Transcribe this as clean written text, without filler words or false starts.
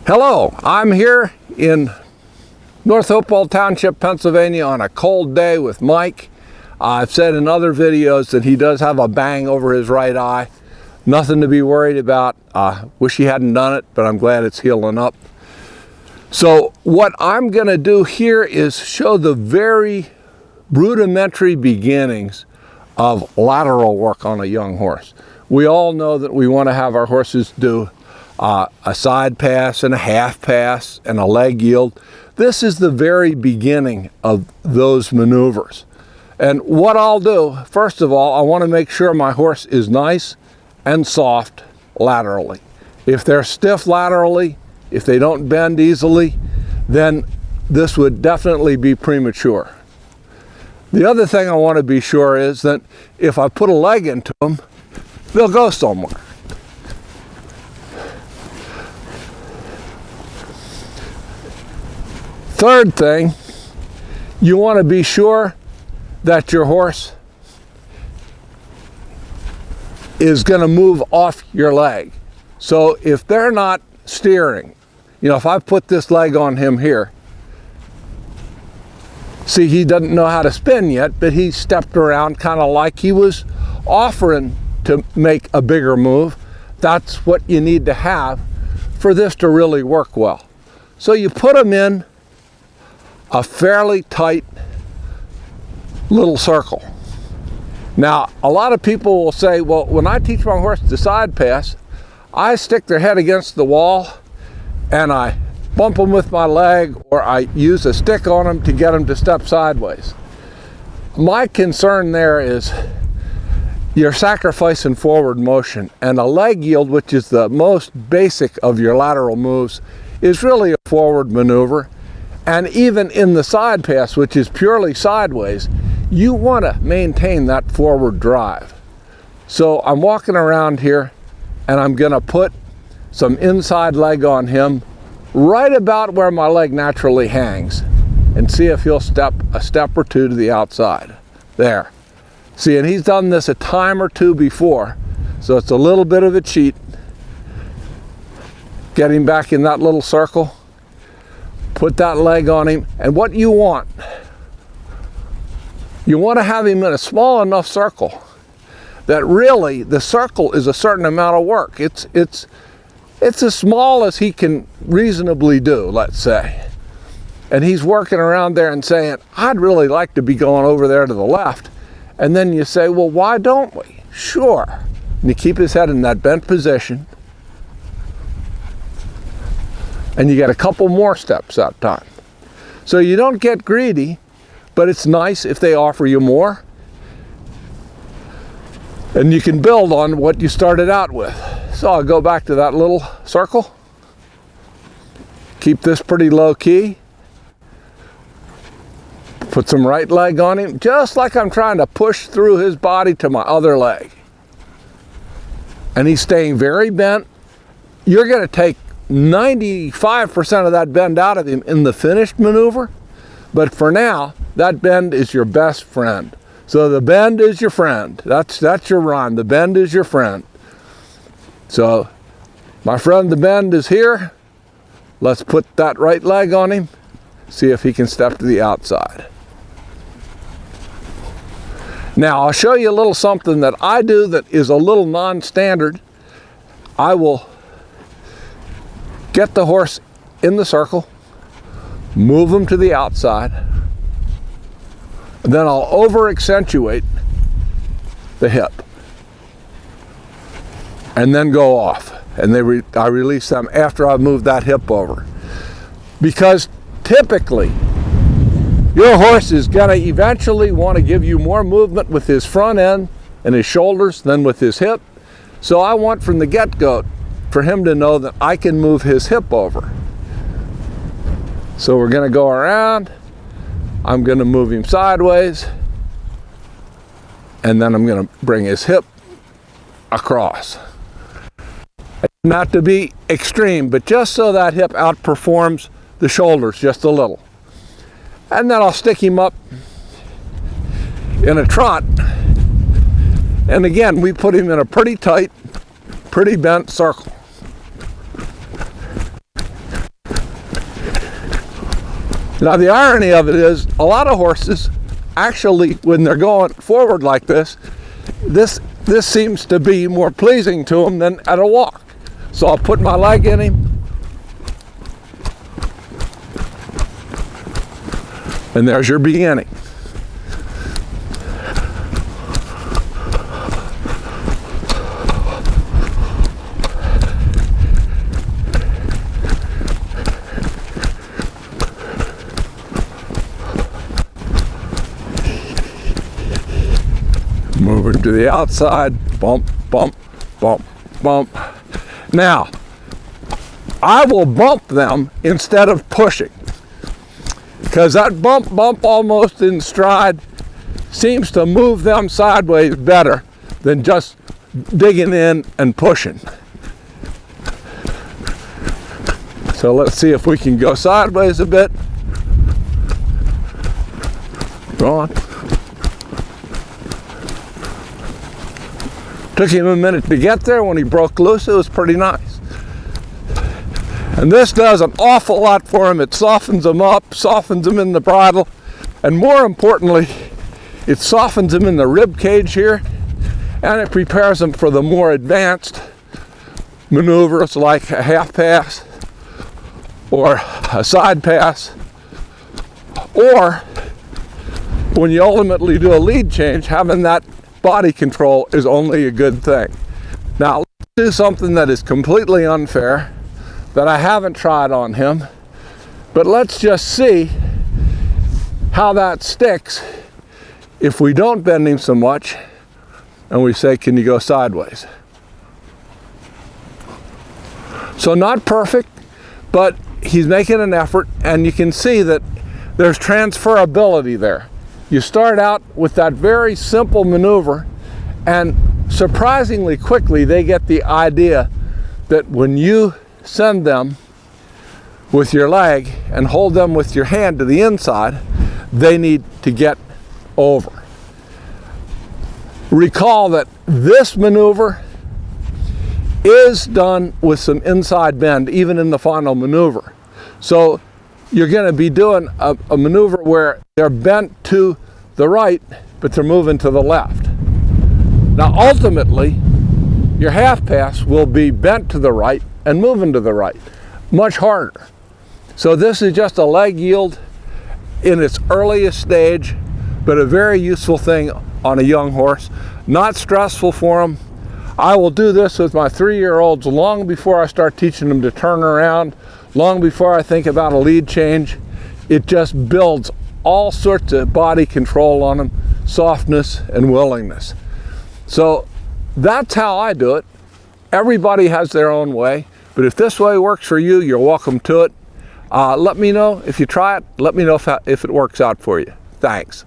Hello, I'm here in North Hopewell Township, Pennsylvania on a cold day with Mike. I've said in other videos that he does have a bang over his right eye. Nothing to be worried about. Wish he hadn't done it, but I'm glad it's healing up. So what I'm going to do here is show the very rudimentary beginnings of lateral work on a young horse. We all know that we want to have our horses do a side pass and a half pass and a leg yield. This is the very beginning of those maneuvers. And what I'll do, first of all, I want to make sure my horse is nice and soft laterally. If they're stiff laterally, if they don't bend easily, then this would definitely be premature. The other thing I want to be sure is that if I put a leg into them, they'll go somewhere. Third thing, you want to be sure that your horse is going to move off your leg. So if they're not steering, you know, if I put this leg on him here, see, he doesn't know how to spin yet, but he stepped around kind of like he was offering to make a bigger move. That's what you need to have for this to really work well. So you put him in a fairly tight little circle. Now, a lot of people will say, well, when I teach my horse to side pass, I stick their head against the wall and I bump them with my leg, or I use a stick on them to get them to step sideways. My concern there is you're sacrificing forward motion, and a leg yield, which is the most basic of your lateral moves, is really a forward maneuver. And even in the side pass, which is purely sideways, you want to maintain that forward drive. So I'm walking around here and I'm going to put some inside leg on him right about where my leg naturally hangs and see if he'll step a step or two to the outside. There. See, and he's done this a time or two before, so it's a little bit of a cheat. Get him back in that little circle. Put that leg on him, and what you want to have him in a small enough circle that really the circle is a certain amount of work. It's as small as he can reasonably do, let's say. And he's working around there and saying, I'd really like to be going over there to the left. And then you say, well, why don't we? Sure. And you keep his head in that bent position. And you get a couple more steps that time. So you don't get greedy, but it's nice if they offer you more. And you can build on what you started out with. So I'll go back to that little circle. Keep this pretty low key. Put some right leg on him, just like I'm trying to push through his body to my other leg. And he's staying very bent. You're going to take 95% of that bend out of him in the finished maneuver, but for now, that bend is your best friend. So the bend is your friend. That's your rhyme. The bend is your friend. So, my friend, the bend is here. Let's put that right leg on him. See if he can step to the outside. Now, I'll show you a little something that I do that is a little non-standard. I will get the horse in the circle, move him to the outside, and then I'll over-accentuate the hip, and then go off. And I release them after I've moved that hip over. Because typically, your horse is going to eventually want to give you more movement with his front end and his shoulders than with his hip. So I want from the get-go for him to know that I can move his hip over. So we're going to go around. I'm going to move him sideways. And then I'm going to bring his hip across. Not to be extreme, but just so that hip outperforms the shoulders just a little. And then I'll stick him up in a trot. And again, we put him in a pretty tight, pretty bent circle. Now the irony of it is, a lot of horses actually, when they're going forward like this seems to be more pleasing to them than at a walk. So I'll put my leg in him, and there's your beginning. Moving to the outside, bump, bump, bump, bump. Now, I will bump them instead of pushing, because that bump, bump almost in stride seems to move them sideways better than just digging in and pushing. So let's see if we can go sideways a bit. Go on. Took him a minute to get there. When he broke loose, it was pretty nice. And this does an awful lot for him. It softens him up, softens him in the bridle, and more importantly, it softens him in the rib cage here, and it prepares him for the more advanced maneuvers like a half pass or a side pass, or when you ultimately do a lead change, having that body control is only a good thing. Now let's do something that is completely unfair, that I haven't tried on him, but let's just see how that sticks if we don't bend him so much and we say, can you go sideways? So not perfect, but he's making an effort, and you can see that there's transferability there. You start out with that very simple maneuver, and surprisingly quickly they get the idea that when you send them with your leg and hold them with your hand to the inside, they need to get over. Recall that this maneuver is done with some inside bend, even in the final maneuver. So you're going to be doing a maneuver where they're bent to the right, but they're moving to the left. Now ultimately, your half pass will be bent to the right and moving to the right. Much harder. So this is just a leg yield in its earliest stage, but a very useful thing on a young horse. Not stressful for them. I will do this with my 3-year-olds long before I start teaching them to turn around, long before I think about a lead change. It just builds all sorts of body control on them, softness and willingness. So that's how I do it. Everybody has their own way, but if this way works for you, you're welcome to it. Let me know if you try it. Let me know if it works out for you. Thanks.